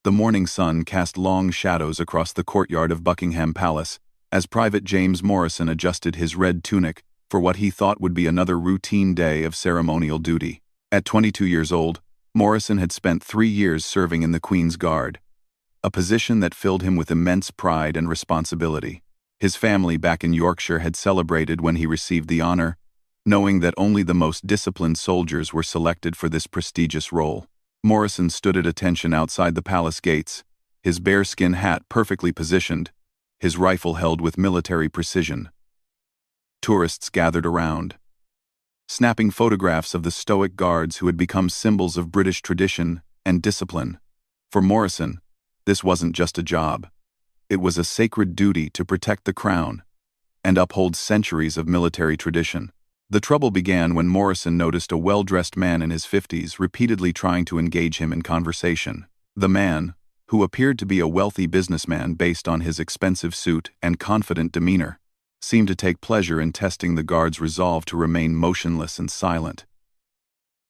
The morning sun cast long shadows across the courtyard of Buckingham Palace as Private James Morrison adjusted his red tunic for what he thought would be another routine day of ceremonial duty. At 22 years old, Morrison had spent 3 years serving in the Queen's Guard, a position that filled him with immense pride and responsibility. His family back in Yorkshire had celebrated when he received the honor, knowing that only the most disciplined soldiers were selected for this prestigious role. Morrison stood at attention outside the palace gates, his bearskin hat perfectly positioned, his rifle held with military precision. Tourists gathered around, snapping photographs of the stoic guards who had become symbols of British tradition and discipline. For Morrison, this wasn't just a job. It was a sacred duty to protect the crown and uphold centuries of military tradition. The trouble began when Morrison noticed a well-dressed man in his 50s repeatedly trying to engage him in conversation. The man, who appeared to be a wealthy businessman based on his expensive suit and confident demeanor, seemed to take pleasure in testing the guard's resolve to remain motionless and silent.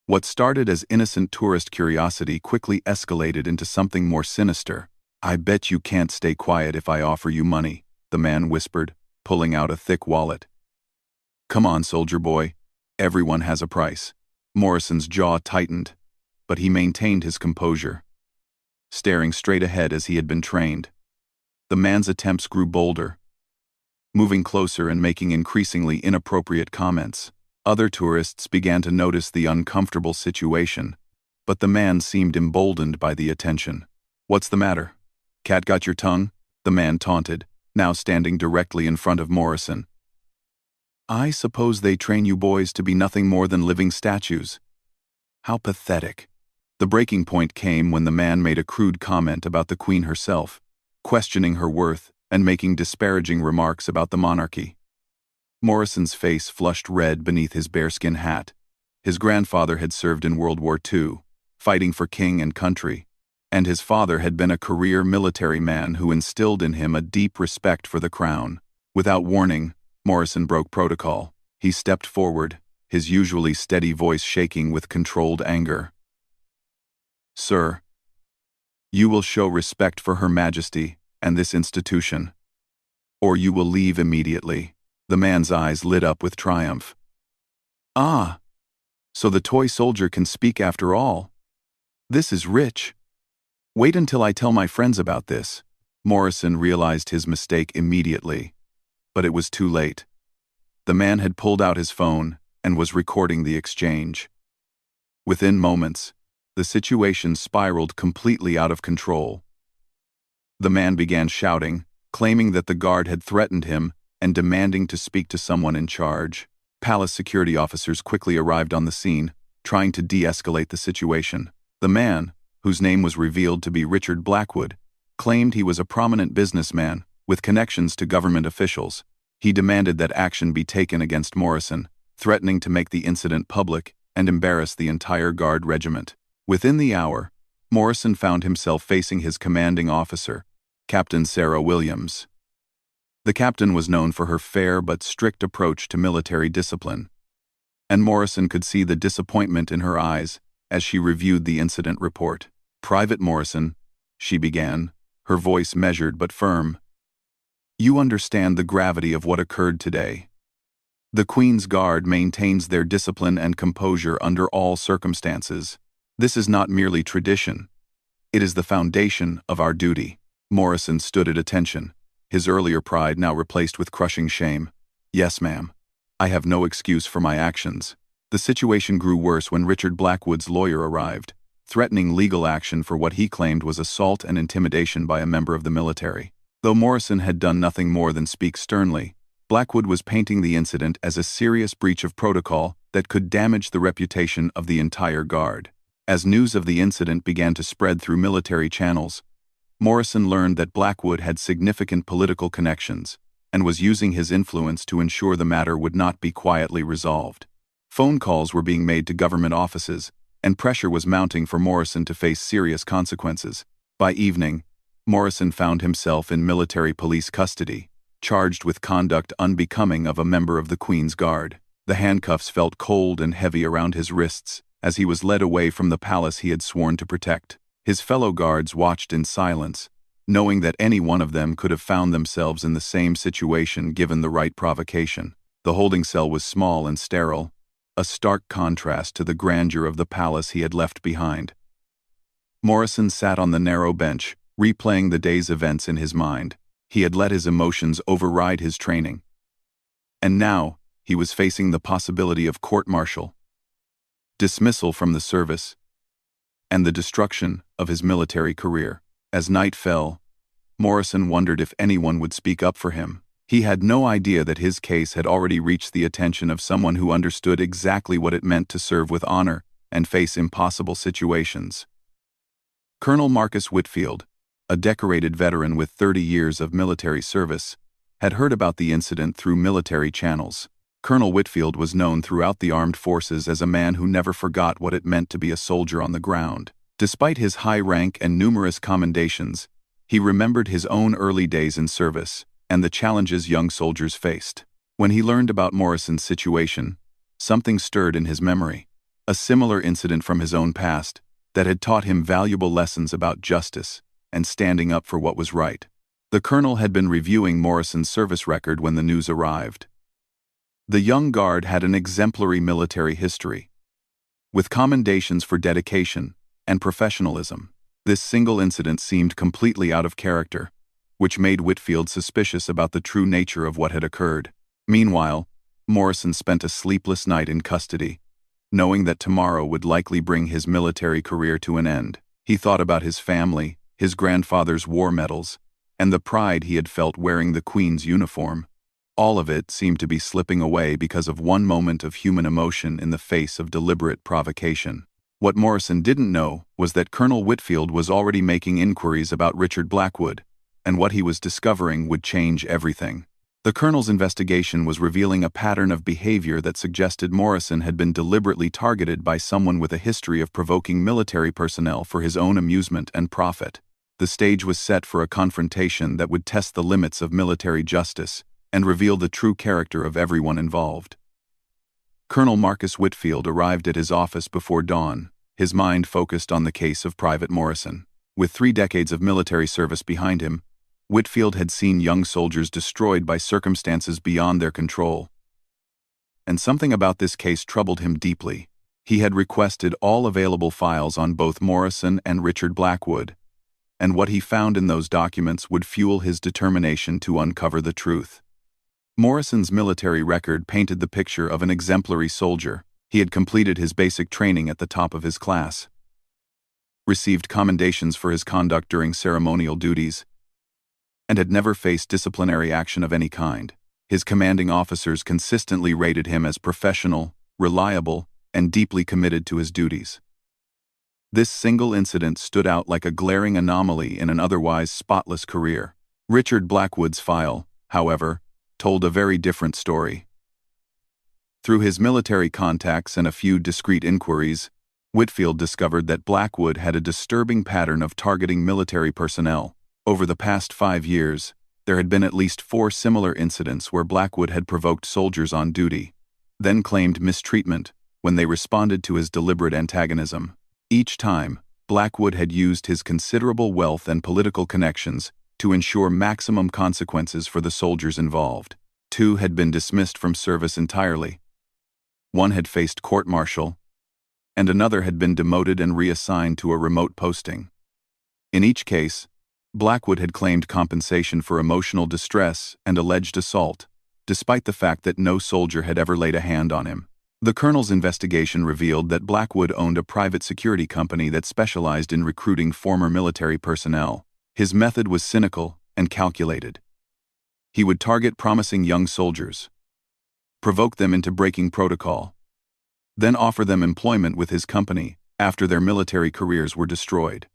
What started as innocent tourist curiosity quickly escalated into something more sinister. "I bet you can't stay quiet if I offer you money," the man whispered, pulling out a thick wallet. "Come on, soldier boy. Everyone has a price." Morrison's jaw tightened, but he maintained his composure, staring straight ahead as he had been trained. The man's attempts grew bolder, moving closer and making increasingly inappropriate comments. Other tourists began to notice the uncomfortable situation, but the man seemed emboldened by the attention. "What's the matter? Cat got your tongue?" the man taunted, now standing directly in front of Morrison. "I suppose they train you boys to be nothing more than living statues. How pathetic." The breaking point came when the man made a crude comment about the Queen herself, questioning her worth and making disparaging remarks about the monarchy. Morrison's face flushed red beneath his bearskin hat. His grandfather had served in World War II, fighting for king and country, and his father had been a career military man who instilled in him a deep respect for the crown. Without warning, Morrison broke protocol. He stepped forward, his usually steady voice shaking with controlled anger. "Sir, you will show respect for Her Majesty and this institution, or you will leave immediately." The man's eyes lit up with triumph. "Ah, so the toy soldier can speak after all. This is rich. Wait until I tell my friends about this." Morrison realized his mistake immediately, but it was too late. The man had pulled out his phone and was recording the exchange. Within moments, the situation spiraled completely out of control. The man began shouting, claiming that the guard had threatened him and demanding to speak to someone in charge. Palace security officers quickly arrived on the scene, trying to de-escalate the situation. The man, whose name was revealed to be Richard Blackwood, claimed he was a prominent businessman with connections to government officials. He demanded that action be taken against Morrison, threatening to make the incident public and embarrass the entire Guard regiment. Within the hour, Morrison found himself facing his commanding officer, Captain Sarah Williams. The captain was known for her fair but strict approach to military discipline, and Morrison could see the disappointment in her eyes as she reviewed the incident report. "Private Morrison," she began, her voice measured but firm, "you understand the gravity of what occurred today. The Queen's Guard maintains their discipline and composure under all circumstances. This is not merely tradition. It is the foundation of our duty." Morrison stood at attention, his earlier pride now replaced with crushing shame. "Yes, ma'am. I have no excuse for my actions." The situation grew worse when Richard Blackwood's lawyer arrived, threatening legal action for what he claimed was assault and intimidation by a member of the military. Though Morrison had done nothing more than speak sternly, Blackwood was painting the incident as a serious breach of protocol that could damage the reputation of the entire Guard. As news of the incident began to spread through military channels, Morrison learned that Blackwood had significant political connections and was using his influence to ensure the matter would not be quietly resolved. Phone calls were being made to government offices, and pressure was mounting for Morrison to face serious consequences. By evening, Morrison found himself in military police custody, charged with conduct unbecoming of a member of the Queen's Guard. The handcuffs felt cold and heavy around his wrists as he was led away from the palace he had sworn to protect. His fellow guards watched in silence, knowing that any one of them could have found themselves in the same situation given the right provocation. The holding cell was small and sterile, a stark contrast to the grandeur of the palace he had left behind. Morrison sat on the narrow bench, replaying the day's events in his mind. He had let his emotions override his training. And now, he was facing the possibility of court-martial, dismissal from the service, and the destruction of his military career. As night fell, Morrison wondered if anyone would speak up for him. He had no idea that his case had already reached the attention of someone who understood exactly what it meant to serve with honor and face impossible situations. Colonel Marcus Whitfield, a decorated veteran with 30 years of military service, had heard about the incident through military channels. Colonel Whitfield was known throughout the armed forces as a man who never forgot what it meant to be a soldier on the ground. Despite his high rank and numerous commendations, he remembered his own early days in service and the challenges young soldiers faced. When he learned about Morrison's situation, something stirred in his memory, a similar incident from his own past that had taught him valuable lessons about justice and standing up for what was right. The colonel had been reviewing Morrison's service record when the news arrived. The young guard had an exemplary military history, with commendations for dedication and professionalism. This single incident seemed completely out of character, which made Whitfield suspicious about the true nature of what had occurred. Meanwhile, Morrison spent a sleepless night in custody, knowing that tomorrow would likely bring his military career to an end. He thought about his family, his grandfather's war medals, and the pride he had felt wearing the Queen's uniform. All of it seemed to be slipping away because of one moment of human emotion in the face of deliberate provocation. What Morrison didn't know was that Colonel Whitfield was already making inquiries about Richard Blackwood, and what he was discovering would change everything. The colonel's investigation was revealing a pattern of behavior that suggested Morrison had been deliberately targeted by someone with a history of provoking military personnel for his own amusement and profit. The stage was set for a confrontation that would test the limits of military justice and reveal the true character of everyone involved. Colonel Marcus Whitfield arrived at his office before dawn, his mind focused on the case of Private Morrison. With 3 decades of military service behind him, Whitfield had seen young soldiers destroyed by circumstances beyond their control. And something about this case troubled him deeply. He had requested all available files on both Morrison and Richard Blackwood, and what he found in those documents would fuel his determination to uncover the truth. Morrison's military record painted the picture of an exemplary soldier. He had completed his basic training at the top of his class, received commendations for his conduct during ceremonial duties, and had never faced disciplinary action of any kind. His commanding officers consistently rated him as professional, reliable, and deeply committed to his duties. This single incident stood out like a glaring anomaly in an otherwise spotless career. Richard Blackwood's file, however, told a very different story. Through his military contacts and a few discreet inquiries, Whitfield discovered that Blackwood had a disturbing pattern of targeting military personnel. Over the past 5 years, there had been at least 4 similar incidents where Blackwood had provoked soldiers on duty, then claimed mistreatment when they responded to his deliberate antagonism. Each time, Blackwood had used his considerable wealth and political connections to ensure maximum consequences for the soldiers involved. 2 had been dismissed from service entirely. 1 had faced court-martial, and another had been demoted and reassigned to a remote posting. In each case, Blackwood had claimed compensation for emotional distress and alleged assault, despite the fact that no soldier had ever laid a hand on him. The colonel's investigation revealed that Blackwood owned a private security company that specialized in recruiting former military personnel. His method was cynical and calculated. He would target promising young soldiers, provoke them into breaking protocol, then offer them employment with his company after their military careers were destroyed.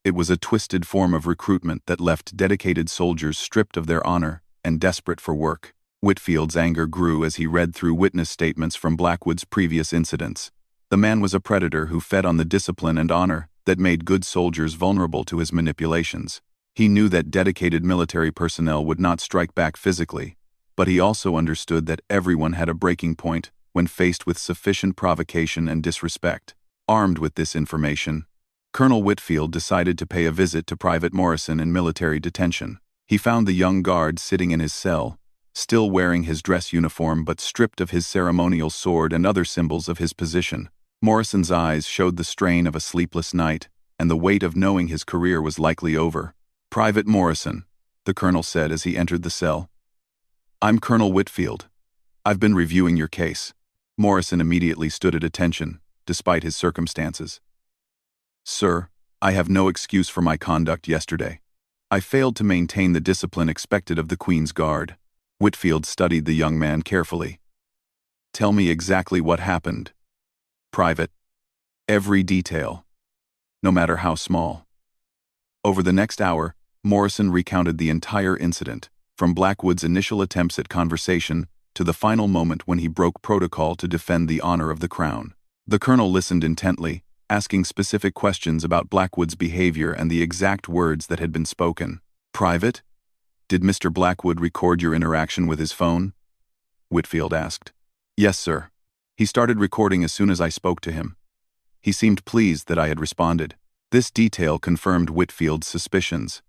It was a twisted form of recruitment that left dedicated soldiers stripped of their honor and desperate for work. Whitfield's anger grew as he read through witness statements from Blackwood's previous incidents. The man was a predator who fed on the discipline and honor that made good soldiers vulnerable to his manipulations. He knew that dedicated military personnel would not strike back physically, but he also understood that everyone had a breaking point when faced with sufficient provocation and disrespect. Armed with this information, Colonel Whitfield decided to pay a visit to Private Morrison in military detention. He found the young guard sitting in his cell, still wearing his dress uniform but stripped of his ceremonial sword and other symbols of his position. Morrison's eyes showed the strain of a sleepless night and the weight of knowing his career was likely over. "Private Morrison," the colonel said as he entered the cell. "I'm Colonel Whitfield. I've been reviewing your case." Morrison immediately stood at attention, despite his circumstances. "Sir, I have no excuse for my conduct yesterday. I failed to maintain the discipline expected of the Queen's Guard." Whitfield studied the young man carefully. "Tell me exactly what happened, Private. Every detail, no matter how small." Over the next hour, Morrison recounted the entire incident, from Blackwood's initial attempts at conversation to the final moment when he broke protocol to defend the honor of the Crown. The colonel listened intently, asking specific questions about Blackwood's behavior and the exact words that had been spoken. "Private, did Mr. Blackwood record your interaction with his phone?" Whitfield asked. "Yes, sir. He started recording as soon as I spoke to him. He seemed pleased that I had responded." This detail confirmed Whitfield's suspicions.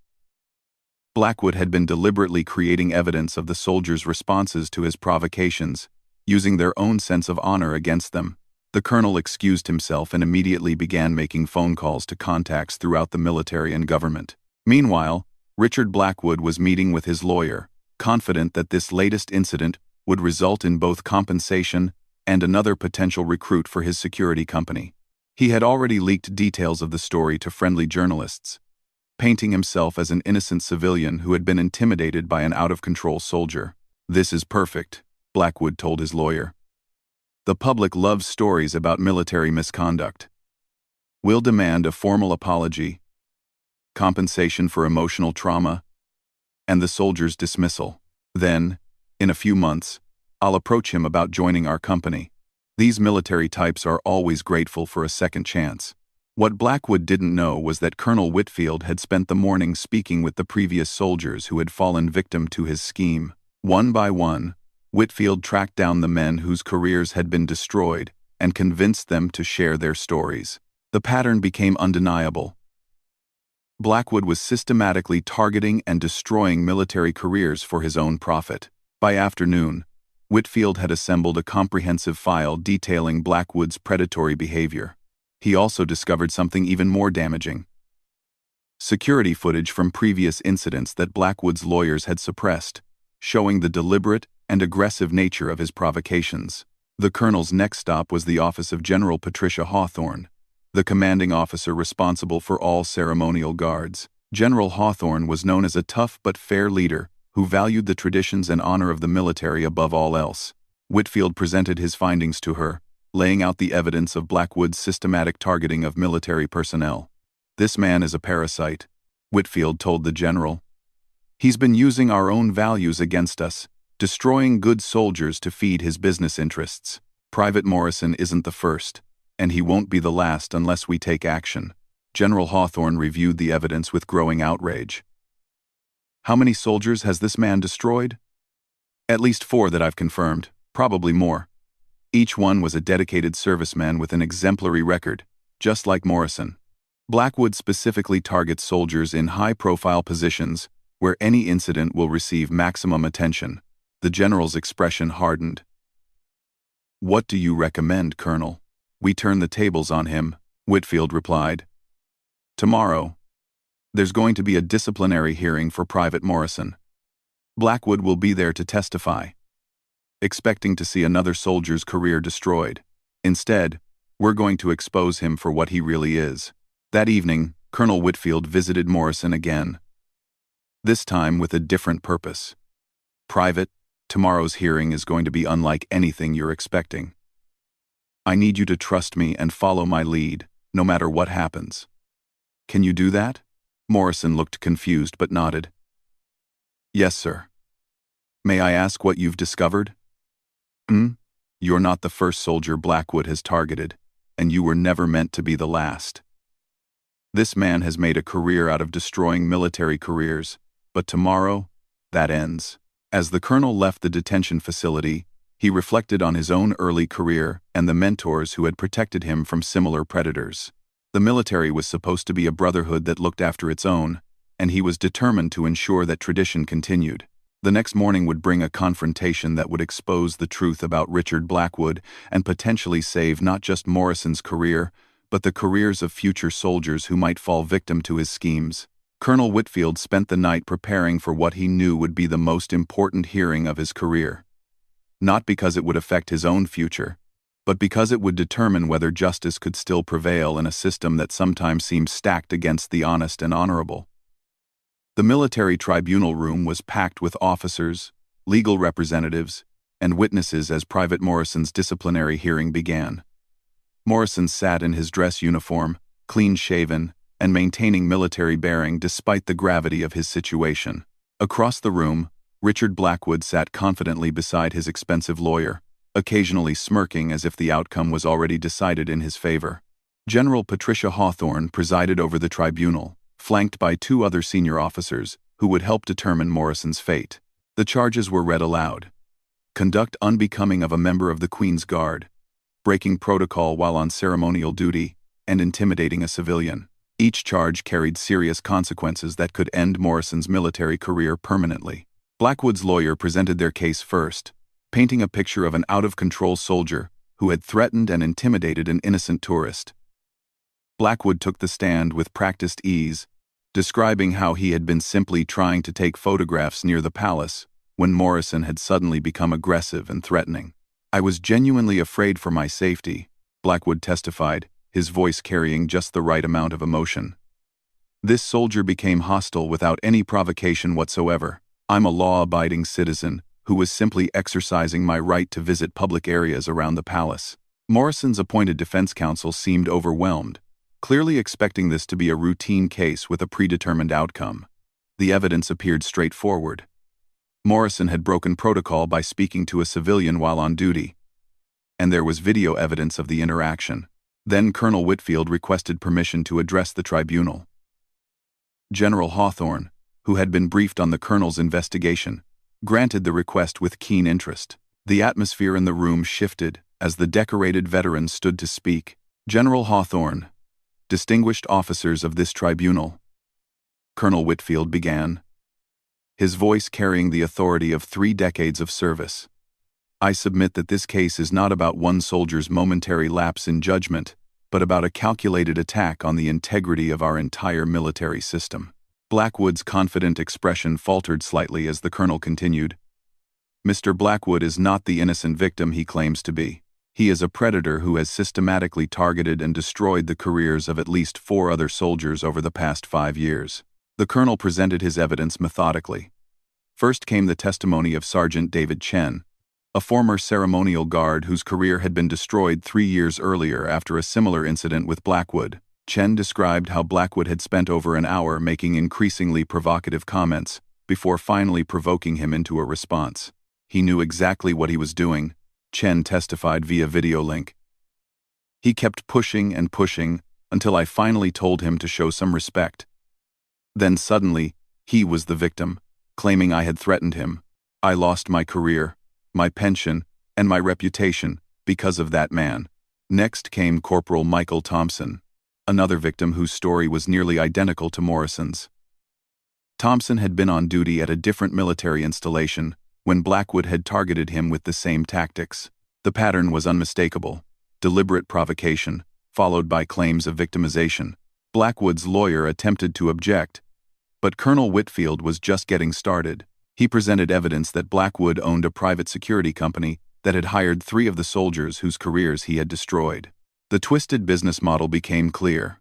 Blackwood had been deliberately creating evidence of the soldiers' responses to his provocations, using their own sense of honor against them. The colonel excused himself and immediately began making phone calls to contacts throughout the military and government. Meanwhile, Richard Blackwood was meeting with his lawyer, confident that this latest incident would result in both compensation and another potential recruit for his security company. He had already leaked details of the story to friendly journalists, painting himself as an innocent civilian who had been intimidated by an out-of-control soldier. "This is perfect," Blackwood told his lawyer. "The public loves stories about military misconduct. We'll demand a formal apology, compensation for emotional trauma, and the soldier's dismissal. Then, in a few months, I'll approach him about joining our company. These military types are always grateful for a second chance." What Blackwood didn't know was that Colonel Whitfield had spent the morning speaking with the previous soldiers who had fallen victim to his scheme. One by one, Whitfield tracked down the men whose careers had been destroyed and convinced them to share their stories. The pattern became undeniable. Blackwood was systematically targeting and destroying military careers for his own profit. By afternoon, Whitfield had assembled a comprehensive file detailing Blackwood's predatory behavior. He also discovered something even more damaging: security footage from previous incidents that Blackwood's lawyers had suppressed, showing the deliberate and aggressive nature of his provocations. The colonel's next stop was the office of General Patricia Hawthorne, the commanding officer responsible for all ceremonial guards. General Hawthorne was known as a tough but fair leader who valued the traditions and honor of the military above all else. Whitfield presented his findings to her, laying out the evidence of Blackwood's systematic targeting of military personnel. "This man is a parasite," Whitfield told the general. "He's been using our own values against us, destroying good soldiers to feed his business interests. Private Morrison isn't the first, and he won't be the last unless we take action." General Hawthorne reviewed the evidence with growing outrage. "How many soldiers has this man destroyed?" "At least 4 that I've confirmed, probably more. Each one was a dedicated serviceman with an exemplary record, just like Morrison. Blackwood specifically targets soldiers in high-profile positions where any incident will receive maximum attention." The general's expression hardened. "What do you recommend, Colonel?" "We turn the tables on him," Whitfield replied. "Tomorrow, there's going to be a disciplinary hearing for Private Morrison. Blackwood will be there to testify, expecting to see another soldier's career destroyed. Instead, we're going to expose him for what he really is." That evening, Colonel Whitfield visited Morrison again, this time with a different purpose. "Private, tomorrow's hearing is going to be unlike anything you're expecting. I need you to trust me and follow my lead, no matter what happens. Can you do that?" Morrison looked confused but nodded. "Yes, sir." "May I ask what you've discovered?" "You're not the first soldier Blackwood has targeted, and you were never meant to be the last. This man has made a career out of destroying military careers, but tomorrow, that ends." As the colonel left the detention facility, he reflected on his own early career and the mentors who had protected him from similar predators. The military was supposed to be a brotherhood that looked after its own, and he was determined to ensure that tradition continued. The next morning would bring a confrontation that would expose the truth about Richard Blackwood and potentially save not just Morrison's career, but the careers of future soldiers who might fall victim to his schemes. Colonel Whitfield spent the night preparing for what he knew would be the most important hearing of his career. Not because it would affect his own future, but because it would determine whether justice could still prevail in a system that sometimes seems stacked against the honest and honorable. The military tribunal room was packed with officers, legal representatives, and witnesses as Private Morrison's disciplinary hearing began. Morrison sat in his dress uniform, clean-shaven, and maintaining military bearing despite the gravity of his situation. Across the room, Richard Blackwood sat confidently beside his expensive lawyer, occasionally smirking as if the outcome was already decided in his favor. General Patricia Hawthorne presided over the tribunal, flanked by 2 other senior officers who would help determine Morrison's fate. The charges were read aloud. Conduct unbecoming of a member of the Queen's Guard, breaking protocol while on ceremonial duty, and intimidating a civilian. Each charge carried serious consequences that could end Morrison's military career permanently. Blackwood's lawyer presented their case first, painting a picture of an out-of-control soldier who had threatened and intimidated an innocent tourist. Blackwood took the stand with practiced ease, describing how he had been simply trying to take photographs near the palace when Morrison had suddenly become aggressive and threatening. "I was genuinely afraid for my safety," Blackwood testified, his voice carrying just the right amount of emotion. "This soldier became hostile without any provocation whatsoever. I'm a law-abiding citizen who was simply exercising my right to visit public areas around the palace." Morrison's appointed defense counsel seemed overwhelmed, clearly expecting this to be a routine case with a predetermined outcome. The evidence appeared straightforward. Morrison had broken protocol by speaking to a civilian while on duty, and there was video evidence of the interaction. Then Colonel Whitfield requested permission to address the tribunal. General Hawthorne, who had been briefed on the colonel's investigation, granted the request with keen interest. The atmosphere in the room shifted as the decorated veteran stood to speak. "General Hawthorne, distinguished officers of this tribunal," Colonel Whitfield began, his voice carrying the authority of 3 decades of service. "I submit that this case is not about one soldier's momentary lapse in judgment, but about a calculated attack on the integrity of our entire military system." Blackwood's confident expression faltered slightly as the colonel continued. "Mr. Blackwood is not the innocent victim he claims to be. He is a predator who has systematically targeted and destroyed the careers of at least 4 other soldiers over the past 5 years." The colonel presented his evidence methodically. First came the testimony of Sergeant David Chen, a former ceremonial guard whose career had been destroyed 3 years earlier after a similar incident with Blackwood. Chen described how Blackwood had spent over an hour making increasingly provocative comments before finally provoking him into a response. "He knew exactly what he was doing," Chen testified via video link. "He kept pushing and pushing until I finally told him to show some respect. Then suddenly, he was the victim, claiming I had threatened him. I lost my career, my pension, and my reputation because of that man." Next came Corporal Michael Thompson, another victim whose story was nearly identical to Morrison's. Thompson had been on duty at a different military installation when Blackwood had targeted him with the same tactics. The pattern was unmistakable: deliberate provocation, followed by claims of victimization. Blackwood's lawyer attempted to object, but Colonel Whitfield was just getting started. He presented evidence that Blackwood owned a private security company that had hired 3 of the soldiers whose careers he had destroyed. The twisted business model became clear.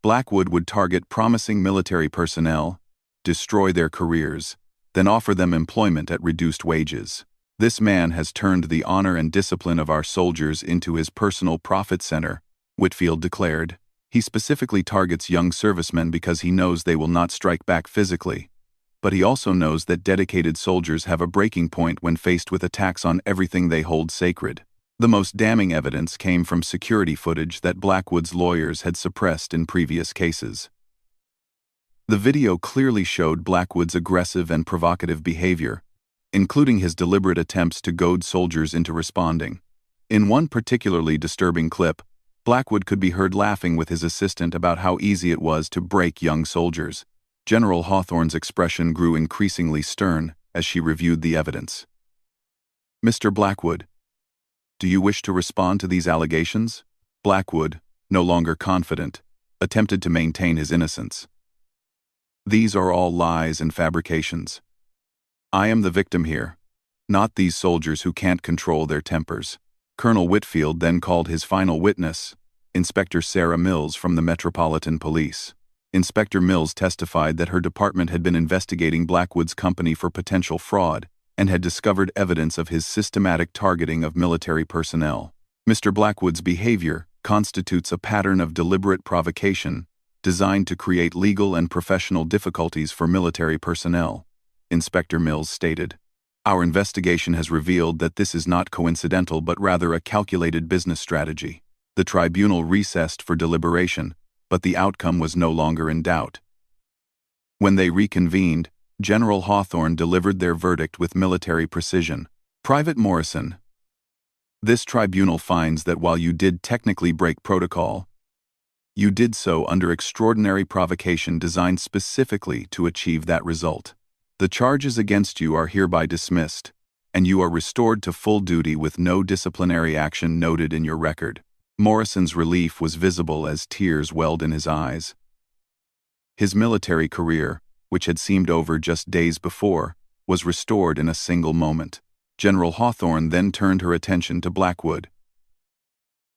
Blackwood would target promising military personnel, destroy their careers, then offer them employment at reduced wages. "This man has turned the honor and discipline of our soldiers into his personal profit center," Whitfield declared. "He specifically targets young servicemen because he knows they will not strike back physically. But he also knows that dedicated soldiers have a breaking point when faced with attacks on everything they hold sacred." The most damning evidence came from security footage that Blackwood's lawyers had suppressed in previous cases. The video clearly showed Blackwood's aggressive and provocative behavior, including his deliberate attempts to goad soldiers into responding. In one particularly disturbing clip, Blackwood could be heard laughing with his assistant about how easy it was to break young soldiers. General Hawthorne's expression grew increasingly stern as she reviewed the evidence. "Mr. Blackwood, do you wish to respond to these allegations?" Blackwood, no longer confident, attempted to maintain his innocence. "These are all lies and fabrications. I am the victim here, not these soldiers who can't control their tempers." Colonel Whitfield then called his final witness, Inspector Sarah Mills from the Metropolitan Police. Inspector Mills testified that her department had been investigating Blackwood's company for potential fraud and had discovered evidence of his systematic targeting of military personnel. Mr. Blackwood's behavior constitutes a pattern of deliberate provocation designed to create legal and professional difficulties for military personnel, Inspector Mills stated. "Our investigation has revealed that this is not coincidental but rather a calculated business strategy." The tribunal recessed for deliberation, but the outcome was no longer in doubt. When they reconvened, General Hawthorne delivered their verdict with military precision. "Private Morrison, this tribunal finds that while you did technically break protocol, you did so under extraordinary provocation designed specifically to achieve that result. The charges against you are hereby dismissed, and you are restored to full duty with no disciplinary action noted in your record." Morrison's relief was visible as tears welled in his eyes. His military career, which had seemed over just days before, was restored in a single moment. General Hawthorne then turned her attention to Blackwood.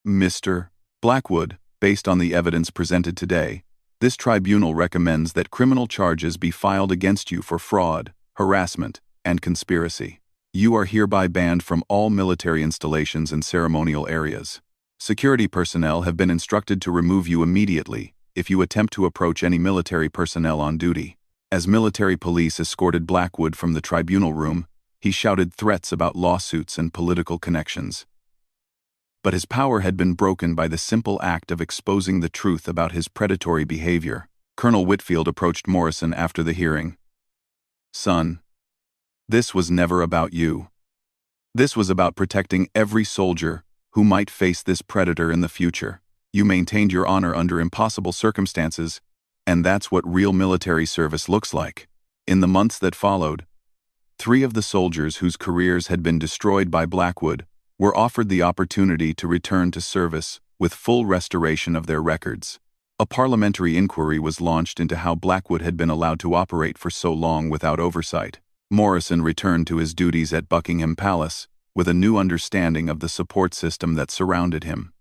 "Mr. Blackwood, based on the evidence presented today, this tribunal recommends that criminal charges be filed against you for fraud, harassment, and conspiracy. You are hereby banned from all military installations and ceremonial areas. Security personnel have been instructed to remove you immediately if you attempt to approach any military personnel on duty." As military police escorted Blackwood from the tribunal room, he shouted threats about lawsuits and political connections. But his power had been broken by the simple act of exposing the truth about his predatory behavior. Colonel Whitfield approached Morrison after the hearing. "Son, this was never about you. This was about protecting every soldier who might face this predator in the future. You maintained your honor under impossible circumstances, and that's what real military service looks like." In the months that followed, 3 of the soldiers whose careers had been destroyed by Blackwood were offered the opportunity to return to service with full restoration of their records. A parliamentary inquiry was launched into how Blackwood had been allowed to operate for so long without oversight. Morrison returned to his duties at Buckingham Palace with a new understanding of the support system that surrounded him.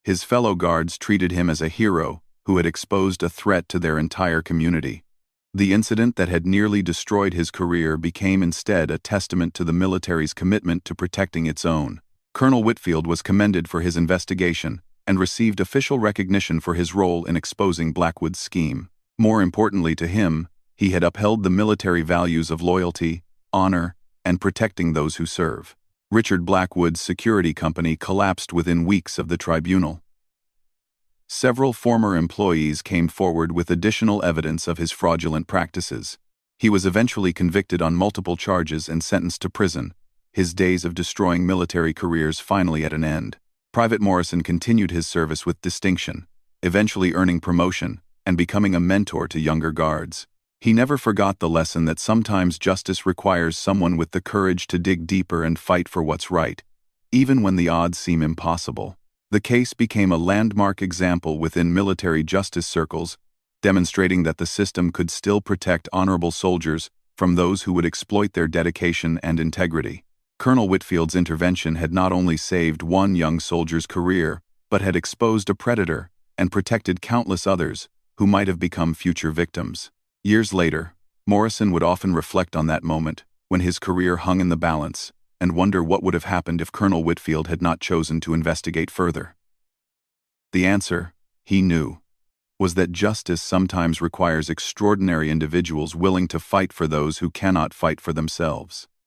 His fellow guards treated him as a hero who had exposed a threat to their entire community. The incident that had nearly destroyed his career became instead a testament to the military's commitment to protecting its own. Colonel Whitfield was commended for his investigation and received official recognition for his role in exposing Blackwood's scheme. More importantly to him, he had upheld the military values of loyalty, honor, and protecting those who serve. Richard Blackwood's security company collapsed within weeks of the tribunal. Several former employees came forward with additional evidence of his fraudulent practices. He was eventually convicted on multiple charges and sentenced to prison, his days of destroying military careers finally at an end. Private Morrison continued his service with distinction, eventually earning promotion and becoming a mentor to younger guards. He never forgot the lesson that sometimes justice requires someone with the courage to dig deeper and fight for what's right, even when the odds seem impossible. The case became a landmark example within military justice circles, demonstrating that the system could still protect honorable soldiers from those who would exploit their dedication and integrity. Colonel Whitfield's intervention had not only saved one young soldier's career, but had exposed a predator and protected countless others who might have become future victims. Years later, Morrison would often reflect on that moment when his career hung in the balance and wonder what would have happened if Colonel Whitfield had not chosen to investigate further. The answer, he knew, was that justice sometimes requires extraordinary individuals willing to fight for those who cannot fight for themselves.